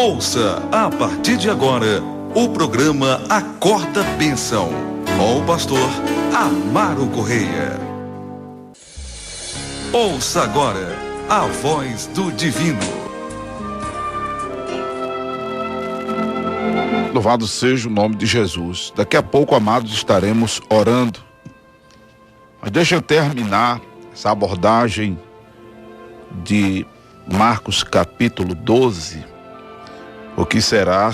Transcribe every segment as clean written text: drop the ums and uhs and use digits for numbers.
Ouça a partir de agora o programa Acorda Bênção, com o pastor Amaro Correia. Ouça agora a voz do divino. Louvado seja o nome de Jesus. Daqui a pouco, amados, estaremos orando. Mas deixa eu terminar essa abordagem de Marcos capítulo 12, o que será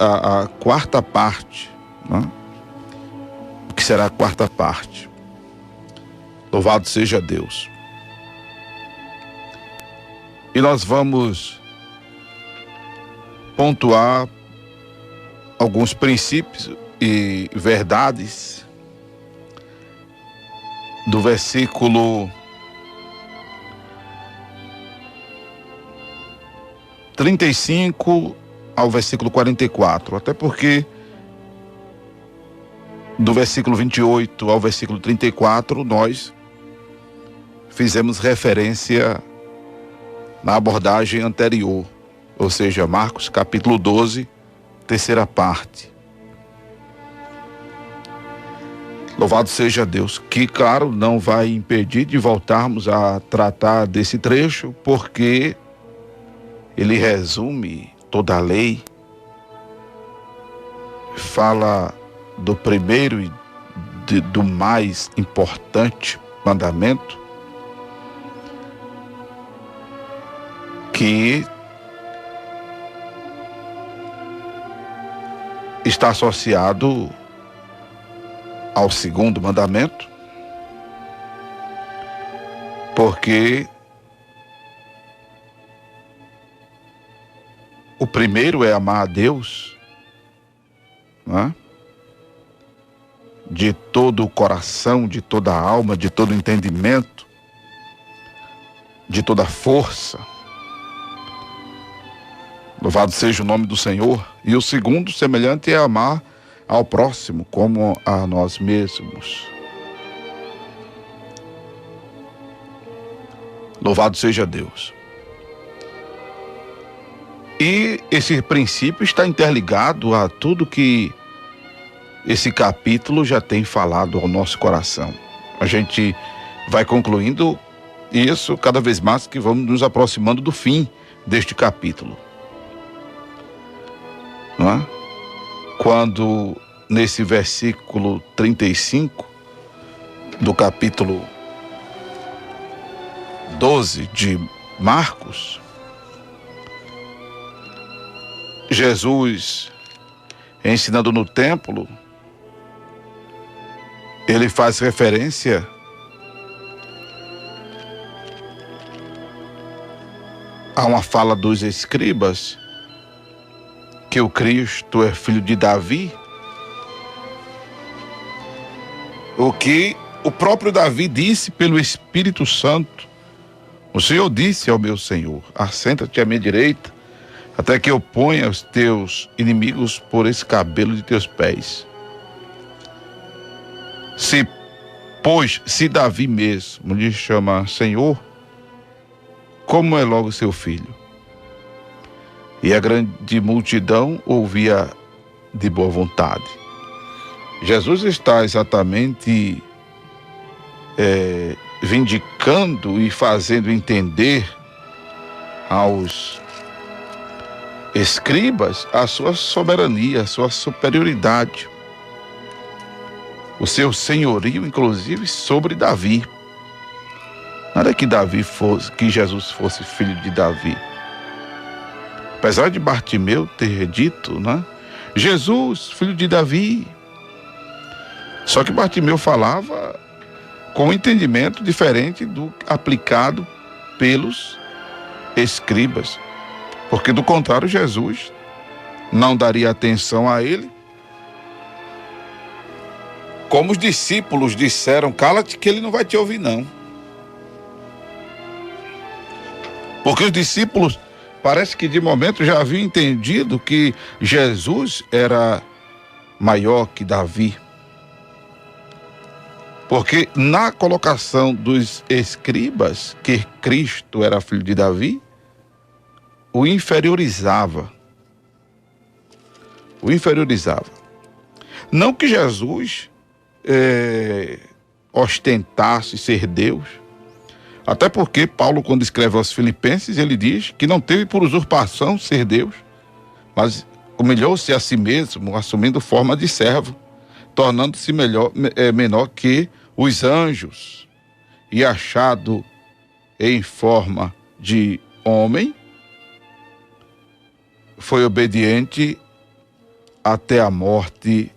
a quarta parte, né? O que será a quarta parte. Louvado seja Deus. E nós vamos pontuar alguns princípios e verdades do versículo 35 ao versículo 44, até porque do versículo 28 ao versículo 34 nós fizemos referência na abordagem anterior, ou seja, Marcos capítulo 12, terceira parte. Louvado seja Deus, que claro, não vai impedir de voltarmos a tratar desse trecho, porque ele resume toda a lei, fala do primeiro e do mais importante mandamento, que está associado ao segundo mandamento, porque o primeiro é amar a Deus, né? De todo o coração, de toda a alma, de todo o entendimento, de toda a força. Louvado seja o nome do Senhor. E o segundo, semelhante, é amar ao próximo como a nós mesmos. Louvado seja Deus. E esse princípio está interligado a tudo que esse capítulo já tem falado ao nosso coração. A gente vai concluindo isso cada vez mais que vamos nos aproximando do fim deste capítulo. Não é? Quando nesse versículo 35 do capítulo 12 de Marcos, Jesus, ensinando no templo, ele faz referência a uma fala dos escribas, que o Cristo é filho de Davi, o que o próprio Davi disse pelo Espírito Santo. O Senhor disse ao meu Senhor: assenta-te à minha direita, até que eu ponha os teus inimigos por escabelo de teus pés. Se Davi mesmo lhe chama Senhor, como é logo seu filho? E a grande multidão ouvia de boa vontade. Jesus está exatamente vindicando e fazendo entender aos escribas a sua soberania, a sua superioridade, o seu senhorio, inclusive, sobre Davi. Não era que Jesus fosse filho de Davi. Apesar de Bartimeu ter dito, né? Jesus, filho de Davi. Só que Bartimeu falava com um entendimento diferente do aplicado pelos escribas. Porque do contrário, Jesus não daria atenção a ele. Como os discípulos disseram: cala-te que ele não vai te ouvir não. Porque os discípulos parece que de momento já haviam entendido que Jesus era maior que Davi. Porque na colocação dos escribas, que Cristo era filho de Davi, o inferiorizava. o inferiorizava. Não que Jesus ostentasse ser Deus, até porque Paulo, quando escreve aos Filipenses, ele diz que não teve por usurpação ser Deus, mas humilhou-se a si mesmo, assumindo forma de servo, tornando-se menor que os anjos, e achado em forma de homem, foi obediente até a morte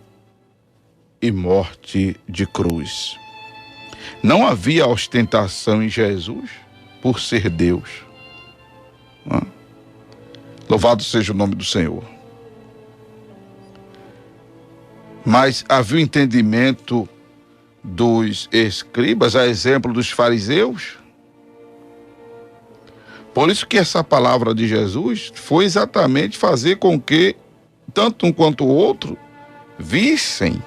e morte de cruz. Não havia ostentação em Jesus por ser Deus. Louvado seja o nome do Senhor. Mas havia o entendimento dos escribas, a exemplo dos fariseus. Por isso que essa palavra de Jesus foi exatamente fazer com que tanto um quanto o outro vissem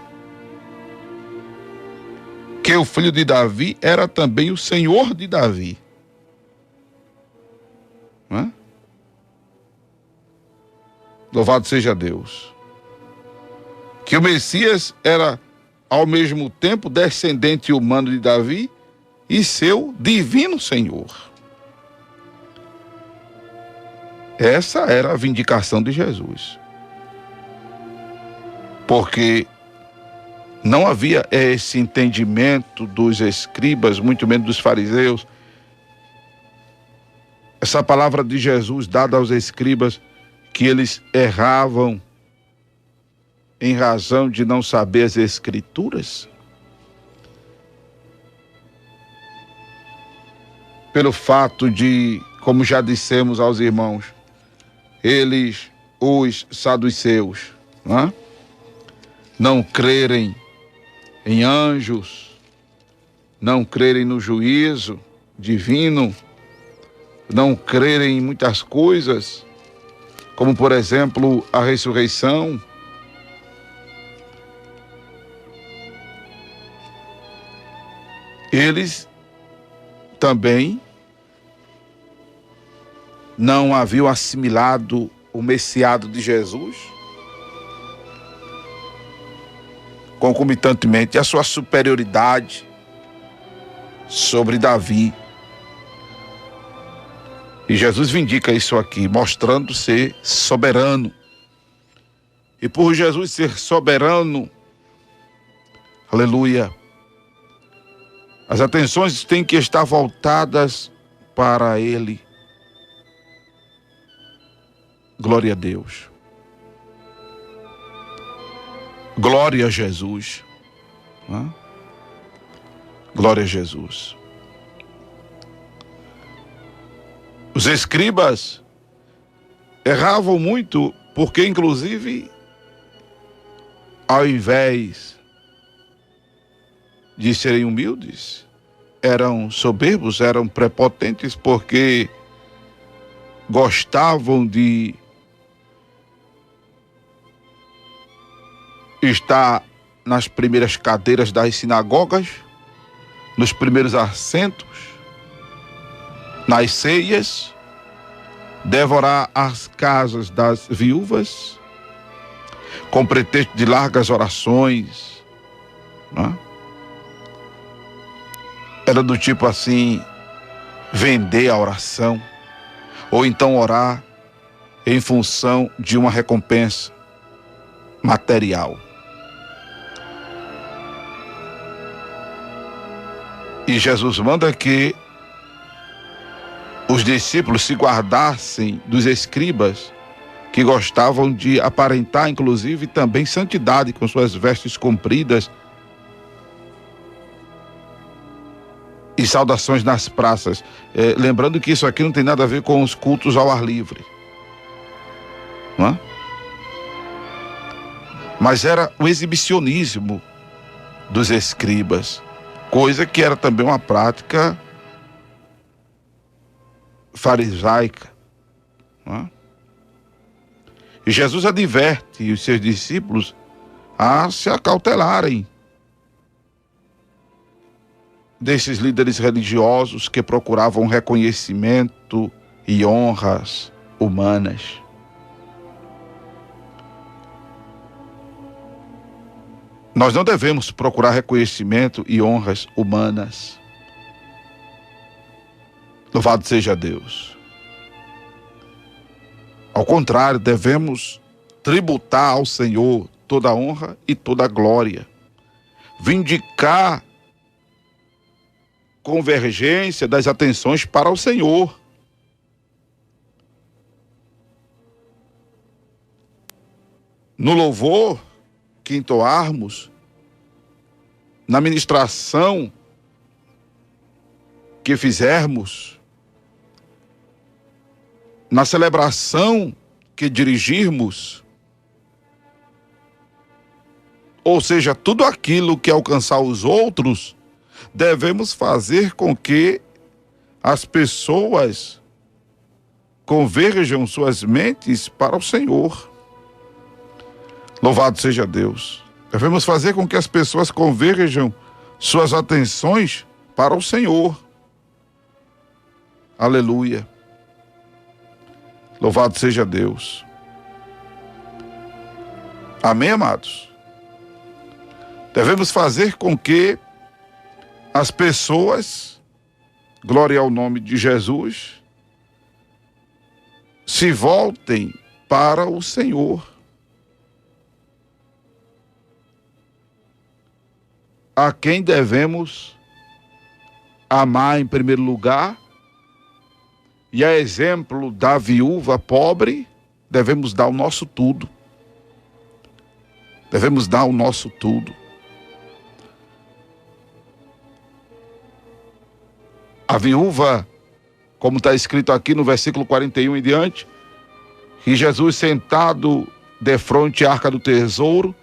que o filho de Davi era também o Senhor de Davi. Não é? Louvado seja Deus. Que o Messias era ao mesmo tempo descendente humano de Davi e seu divino Senhor. Essa era a vindicação de Jesus. Porque não havia esse entendimento dos escribas, muito menos dos fariseus. Essa palavra de Jesus dada aos escribas, que eles erravam em razão de não saber as Escrituras, pelo fato de, como já dissemos aos irmãos, eles, os saduceus, não crerem em anjos, não crerem no juízo divino, não crerem em muitas coisas, como por exemplo a ressurreição. Eles também não haviam assimilado o Messiado de Jesus, concomitantemente a sua superioridade sobre Davi. E Jesus vindica isso aqui, mostrando ser soberano. E por Jesus ser soberano, aleluia, as atenções têm que estar voltadas para Ele. Glória a Deus. Glória a Jesus. Glória a Jesus. Os escribas erravam muito, porque inclusive, ao invés de serem humildes, eram soberbos, eram prepotentes, porque gostavam de estar nas primeiras cadeiras das sinagogas, nos primeiros assentos, nas ceias, devorar as casas das viúvas, com pretexto de largas orações, Era do tipo assim, vender a oração, ou então orar em função de uma recompensa material. E Jesus manda que os discípulos se guardassem dos escribas, que gostavam de aparentar, inclusive, também santidade com suas vestes compridas e saudações nas praças. Lembrando que isso aqui não tem nada a ver com os cultos ao ar livre, não é? Mas era o exibicionismo dos escribas, coisa que era também uma prática farisaica, não é? E Jesus adverte os seus discípulos a se acautelarem desses líderes religiosos que procuravam reconhecimento e honras humanas. Nós não devemos procurar reconhecimento e honras humanas. Louvado seja Deus. Ao contrário, devemos tributar ao Senhor toda a honra e toda a glória. Vindicar convergência das atenções para o Senhor. No louvor que entoarmos, na ministração que fizermos, na celebração que dirigirmos, ou seja, tudo aquilo que alcançar os outros, devemos fazer com que as pessoas converjam suas mentes para o Senhor. Louvado seja Deus. Devemos fazer com que as pessoas converjam suas atenções para o Senhor. Aleluia. Louvado seja Deus. Amém, amados? Devemos fazer com que as pessoas, glória ao nome de Jesus, se voltem para o Senhor. A quem devemos amar em primeiro lugar, e a exemplo da viúva pobre, devemos dar o nosso tudo. Devemos dar o nosso tudo. A viúva, como está escrito aqui no versículo 41 em diante, que Jesus sentado defronte à arca do tesouro,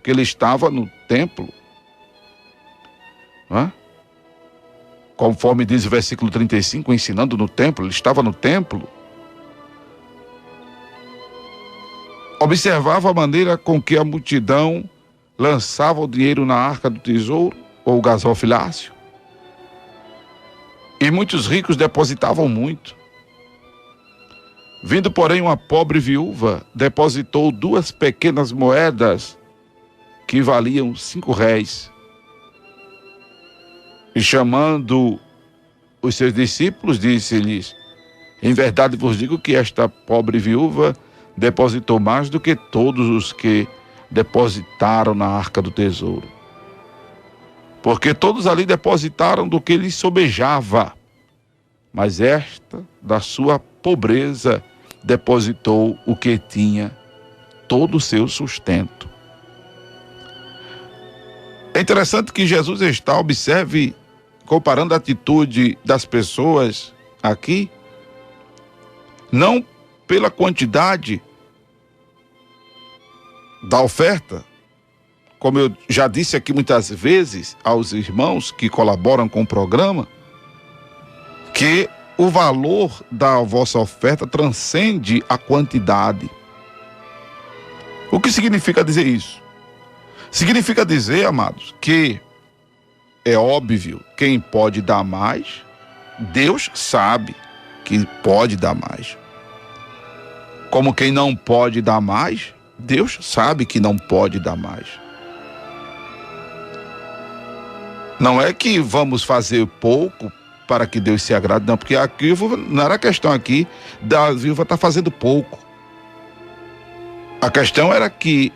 que ele estava no templo. Conforme diz o versículo 35, ensinando no templo, ele estava no templo. Observava a maneira com que a multidão lançava o dinheiro na arca do tesouro, ou o gasofilácio. E muitos ricos depositavam muito. Vindo, porém, uma pobre viúva, depositou 2 pequenas moedas que valiam 5 réis. E chamando os seus discípulos, disse-lhes: em verdade vos digo que esta pobre viúva depositou mais do que todos os que depositaram na arca do tesouro. Porque todos ali depositaram do que lhes sobejava, mas esta, da sua pobreza, depositou o que tinha, todo o seu sustento. É interessante que Jesus observe, comparando a atitude das pessoas aqui, não pela quantidade da oferta, como eu já disse aqui muitas vezes aos irmãos que colaboram com o programa, que o valor da vossa oferta transcende a quantidade. O que significa dizer isso? Significa dizer, amados, que é óbvio, quem pode dar mais, Deus sabe que pode dar mais. Como quem não pode dar mais, Deus sabe que não pode dar mais. Não é que vamos fazer pouco para que Deus se agrade, não, porque aqui não era a questão aqui da viúva estar fazendo pouco. A questão era que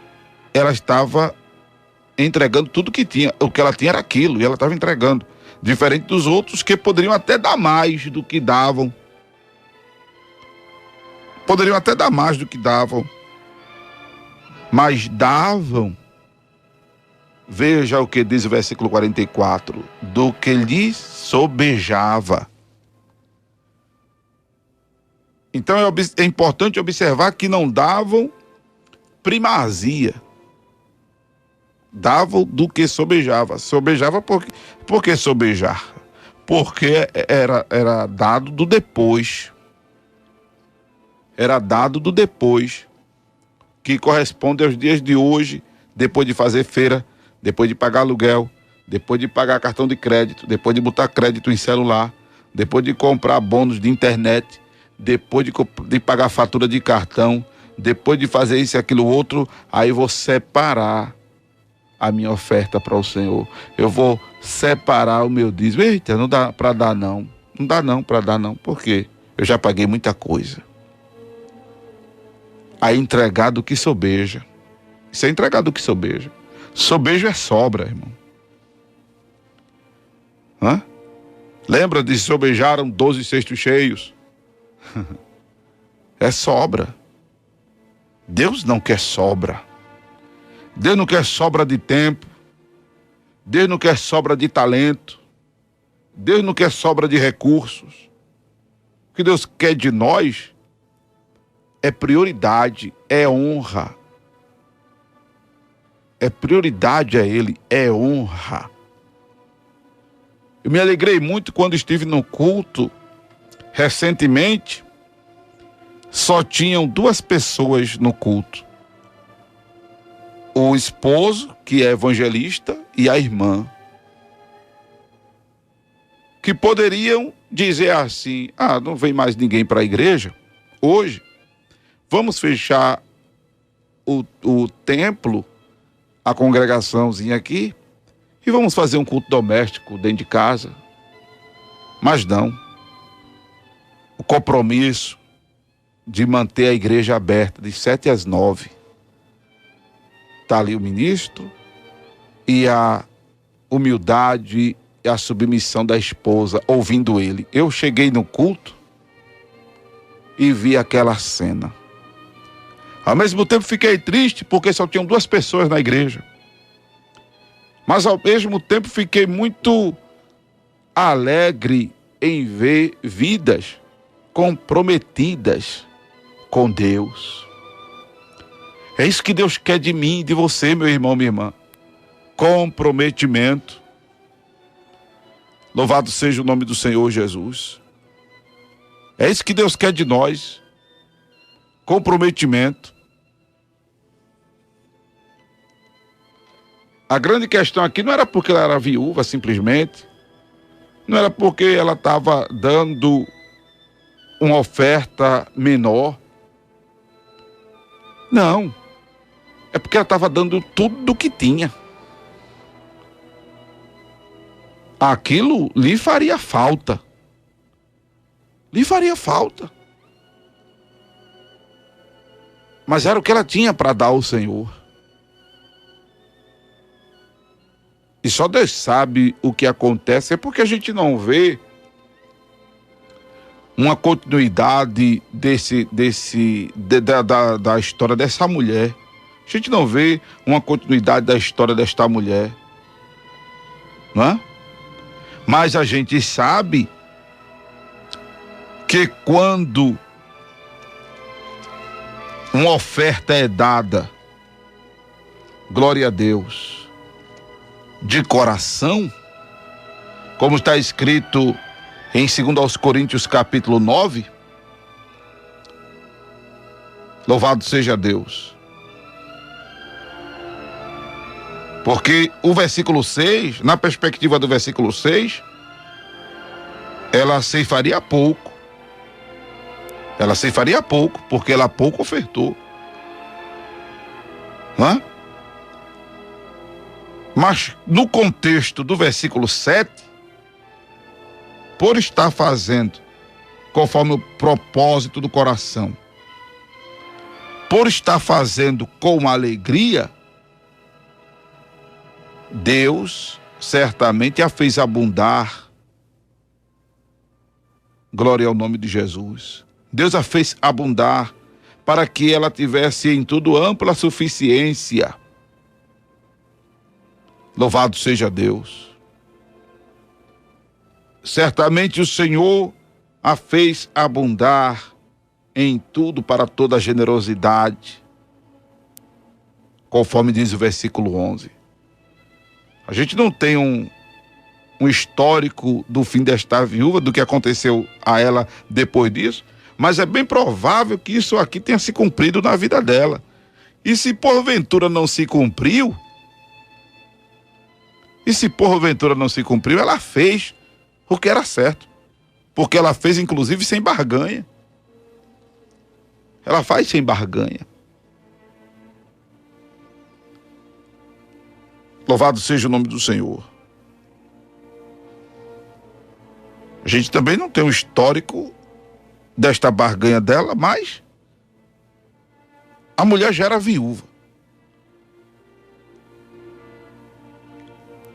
ela estava entregando tudo que tinha, o que ela tinha era aquilo, e ela estava entregando, diferente dos outros que poderiam até dar mais do que davam. Poderiam até dar mais do que davam, mas davam, veja o que diz o versículo 44, do que lhes sobejava. Então é importante observar que não davam primazia, davam do que sobejava. Sobejava por que sobejar? Porque era dado do depois. Era dado do depois, que corresponde aos dias de hoje, depois de fazer feira, depois de pagar aluguel, depois de pagar cartão de crédito, depois de botar crédito em celular, depois de comprar bônus de internet, depois de pagar fatura de cartão, depois de fazer isso e aquilo outro, aí você parar. a minha oferta para o Senhor. Eu vou separar o meu dízimo. Eita, não dá para dar não. Não dá não para dar não. Por quê? Eu já paguei muita coisa. Aí entregar do que sobeja. Isso é entregar do que sobeja. Sobejo é sobra, irmão. Hã? Lembra de sobejaram 12 cestos cheios? É sobra. Deus não quer sobra. Deus não quer sobra de tempo. Deus não quer sobra de talento. Deus não quer sobra de recursos. O que Deus quer de nós é prioridade, é honra. É prioridade a Ele, é honra. Eu me alegrei muito quando estive no culto recentemente. Só tinham 2 pessoas no culto. O esposo, que é evangelista, e a irmã. Que poderiam dizer assim: não vem mais ninguém para a igreja hoje. Vamos fechar o templo, a congregaçãozinha aqui, e vamos fazer um culto doméstico dentro de casa. Mas não. O compromisso de manter a igreja aberta de 7 às 9. Está ali o ministro e a humildade e a submissão da esposa, ouvindo ele. Eu cheguei no culto e vi aquela cena. Ao mesmo tempo fiquei triste porque só tinham 2 pessoas na igreja. Mas ao mesmo tempo fiquei muito alegre em ver vidas comprometidas com Deus. É isso que Deus quer de mim e de você, meu irmão, minha irmã. Comprometimento. Louvado seja o nome do Senhor Jesus. É isso que Deus quer de nós. Comprometimento. A grande questão aqui não era porque ela era viúva, simplesmente. Não era porque ela estava dando uma oferta menor. Não. É porque ela estava dando tudo do que tinha. Aquilo lhe faria falta. Lhe faria falta. Mas era o que ela tinha para dar ao Senhor. E só Deus sabe o que acontece. É porque a gente não vê uma continuidade da história dessa mulher. A gente não vê uma continuidade da história desta mulher. Não é? Mas a gente sabe que quando uma oferta é dada, glória a Deus, de coração, como está escrito em 2 Coríntios capítulo 9, louvado seja Deus. Porque o versículo 6, na perspectiva do versículo 6, ela ceifaria pouco. Ela ceifaria pouco, porque ela pouco ofertou. Não é? Mas no contexto do versículo 7, por estar fazendo conforme o propósito do coração, por estar fazendo com alegria, Deus certamente a fez abundar. Glória ao nome de Jesus. Deus a fez abundar para que ela tivesse em tudo ampla suficiência. Louvado seja Deus. Certamente o Senhor a fez abundar em tudo para toda a generosidade, conforme diz o versículo 11. A gente não tem um histórico do fim desta viúva, do que aconteceu a ela depois disso, mas é bem provável que isso aqui tenha se cumprido na vida dela. E se porventura não se cumpriu, ela fez o que era certo, porque ela fez inclusive sem barganha. Ela faz sem barganha. Louvado seja o nome do Senhor. A gente também não tem um histórico desta barganha dela, mas a mulher já era viúva.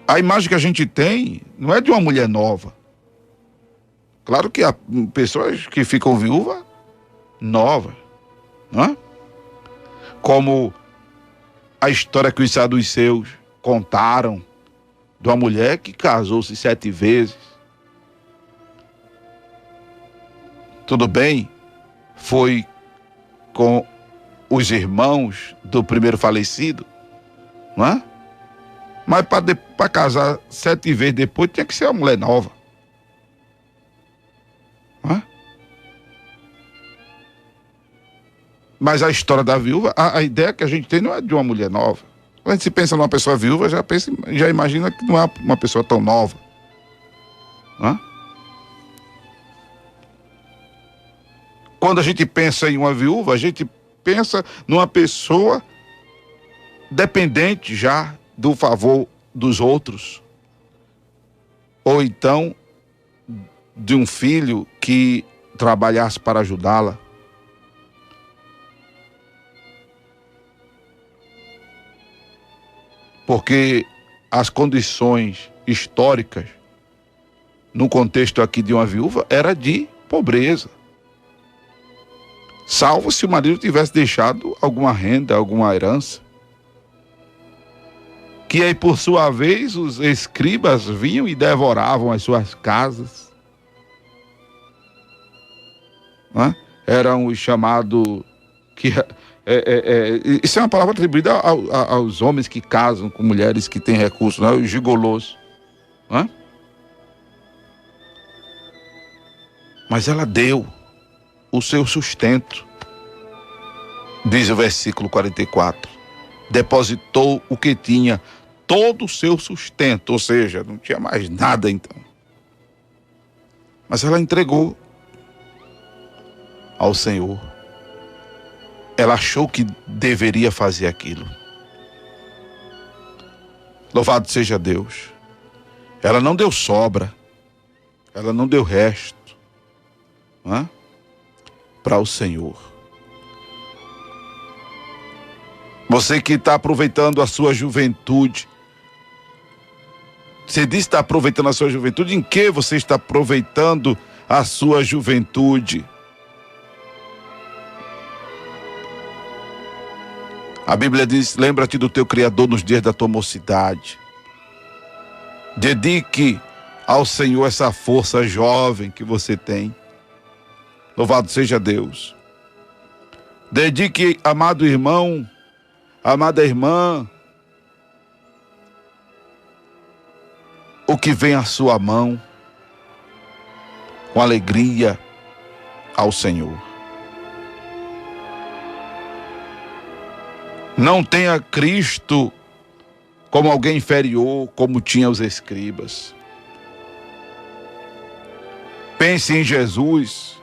A imagem que a gente tem não é de uma mulher nova. Claro que há pessoas que ficam viúvas novas, não é? Como a história que os saduceus contaram de uma mulher que casou-se 7 vezes. Tudo bem, foi com os irmãos do primeiro falecido, não é? Mas para casar 7 vezes depois tinha que ser uma mulher nova, não é? Mas a história da viúva, a ideia que a gente tem não é de uma mulher nova. Quando a gente se pensa numa pessoa viúva, já imagina que não é uma pessoa tão nova, não é? Quando a gente pensa em uma viúva, a gente pensa numa pessoa dependente já do favor dos outros. Ou então de um filho que trabalhasse para ajudá-la. Porque as condições históricas, no contexto aqui de uma viúva, era de pobreza. Salvo se o marido tivesse deixado alguma renda, alguma herança. Que aí, por sua vez, os escribas vinham e devoravam as suas casas. Não é? Eram os chamados... isso é uma palavra atribuída aos homens que casam com mulheres que têm recursos, não é? Os gigolôs. Não é? Mas ela deu o seu sustento, diz o versículo 44. Depositou o que tinha, todo o seu sustento, ou seja, não tinha mais nada então. Mas ela entregou ao Senhor. Ela achou que deveria fazer aquilo. Louvado seja Deus. Ela não deu sobra, ela não deu resto, não é? Para o Senhor. Você que está aproveitando a sua juventude, você diz que está aproveitando a sua juventude, em que você está aproveitando a sua juventude? A Bíblia diz, lembra-te do teu Criador nos dias da tua mocidade. Dedique ao Senhor essa força jovem que você tem. Louvado seja Deus. Dedique, amado irmão, amada irmã, o que vem à sua mão, com alegria ao Senhor. Não tenha Cristo como alguém inferior, como tinha os escribas. Pense em Jesus,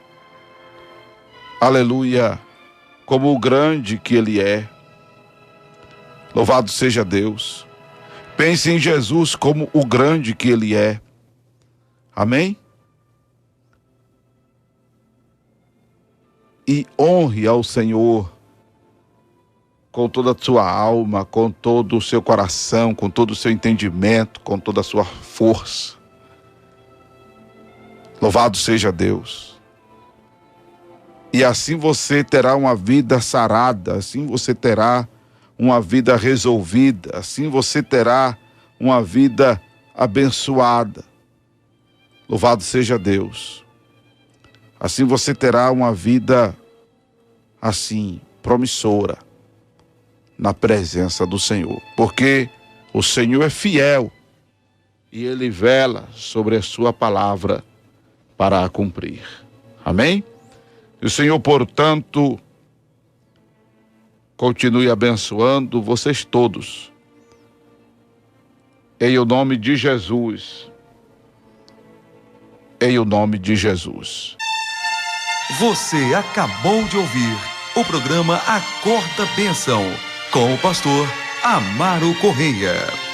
aleluia, como o grande que Ele é. Louvado seja Deus. Pense em Jesus como o grande que Ele é. Amém? E honre ao Senhor com toda a sua alma, com todo o seu coração, com todo o seu entendimento, com toda a sua força. Louvado seja Deus. E assim você terá uma vida sarada, assim você terá uma vida resolvida, assim você terá uma vida abençoada. Louvado seja Deus. Assim você terá uma vida assim, promissora, na presença do Senhor, porque o Senhor é fiel e Ele vela sobre a sua palavra para a cumprir. Amém? E o Senhor, portanto, continue abençoando vocês todos, em o nome de Jesus, em o nome de Jesus. Você acabou de ouvir o programa Acorda Bênção, com o pastor Amaro Correia.